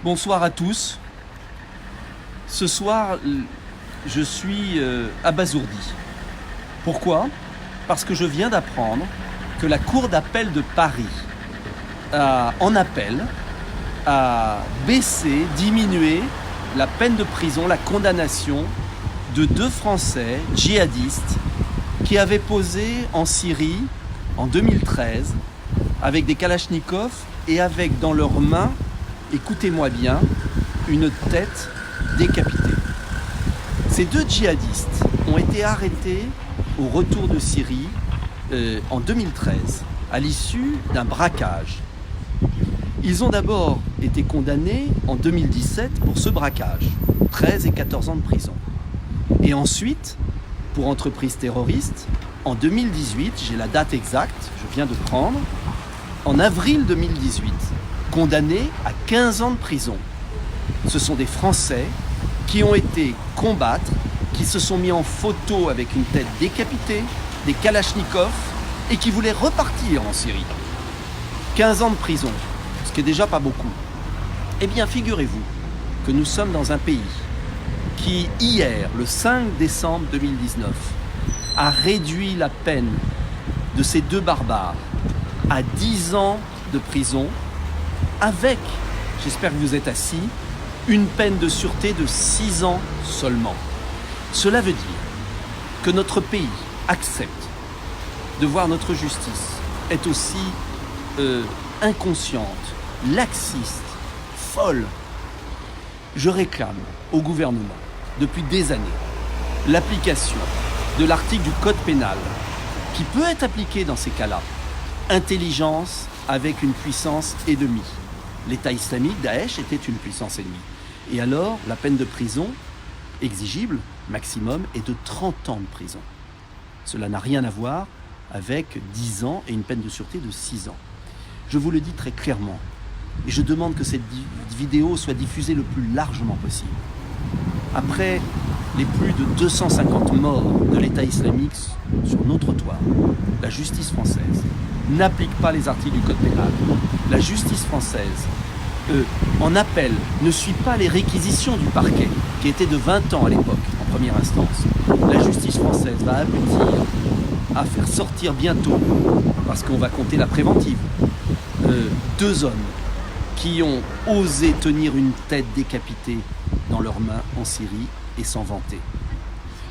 Bonsoir à tous. Ce soir, je suis abasourdi. Pourquoi? Parce que je viens d'apprendre que la Cour d'appel de Paris en appel a baissé, diminué la peine de prison, la condamnation de 2 Français djihadistes qui avaient posé en Syrie en 2013 avec des kalachnikovs et avec dans leurs mains, écoutez-moi bien, une tête décapitée. Ces 2 djihadistes ont été arrêtés au retour de Syrie en 2013 à l'issue d'un braquage. Ils ont d'abord été condamnés en 2017 pour ce braquage, 13 et 14 ans de prison. Et ensuite, pour entreprise terroriste, en 2018, j'ai la date exacte, je viens de prendre, en avril 2018, condamnés à 15 ans de prison. Ce sont des Français qui ont été combattre, qui se sont mis en photo avec une tête décapitée, des kalachnikovs, et qui voulaient repartir en Syrie. 15 ans de prison, ce qui est déjà pas beaucoup. Eh bien, figurez-vous que nous sommes dans un pays qui, hier, le 5 décembre 2019, a réduit la peine de ces 2 barbares à 10 ans de prison, avec, j'espère que vous êtes assis, une peine de sûreté de 6 ans seulement. Cela veut dire que notre pays accepte de voir notre justice est aussi inconsciente, laxiste, folle. Je réclame au gouvernement, depuis des années, l'application de l'article du Code pénal qui peut être appliqué dans ces cas-là. Intelligence avec une puissance ennemie. L'État islamique, Daesh, était une puissance ennemie. Et alors, la peine de prison exigible, maximum, est de 30 ans de prison. Cela n'a rien à voir avec 10 ans et une peine de sûreté de 6 ans. Je vous le dis très clairement, et je demande que cette vidéo soit diffusée le plus largement possible. Après les plus de 250 morts de l'État islamique sur nos trottoirs, la justice française n'applique pas les articles du Code pénal. La justice française, en appel, ne suit pas les réquisitions du parquet, qui était de 20 ans à l'époque, en première instance. La justice française va aboutir à faire sortir bientôt, parce qu'on va compter la préventive, 2 hommes qui ont osé tenir une tête décapitée dans leurs mains en Syrie et s'en vanter.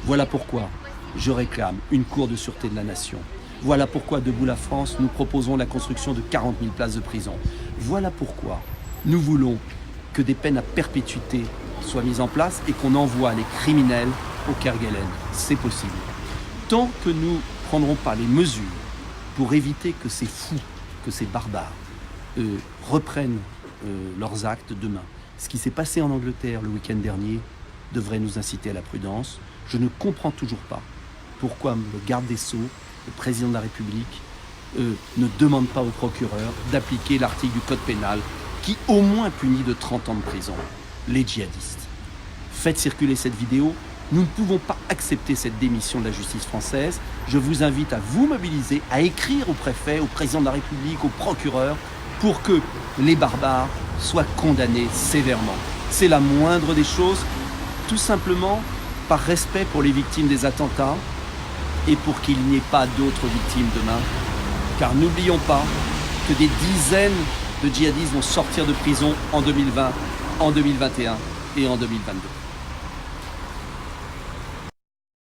Voilà pourquoi je réclame une cour de sûreté de la nation. Voilà pourquoi Debout la France, nous proposons la construction de 40 000 places de prison. Voilà pourquoi nous voulons que des peines à perpétuité soient mises en place et qu'on envoie les criminels au Kerguelen. C'est possible. Tant que nous ne prendrons pas les mesures pour éviter que ces fous, que ces barbares reprennent leurs actes demain. Ce qui s'est passé en Angleterre le week-end dernier devrait nous inciter à la prudence. Je ne comprends toujours pas pourquoi le garde des Sceaux, le président de la République, ne demande pas au procureur d'appliquer l'article du Code pénal qui au moins punit de 30 ans de prison les djihadistes. Faites circuler cette vidéo. Nous ne pouvons pas accepter cette démission de la justice française. Je vous invite à vous mobiliser, à écrire au préfet, au président de la République, au procureur, pour que les barbares soient condamnés sévèrement. C'est la moindre des choses, tout simplement par respect pour les victimes des attentats et pour qu'il n'y ait pas d'autres victimes demain. Car n'oublions pas que des dizaines de djihadistes vont sortir de prison en 2020, en 2021 et en 2022.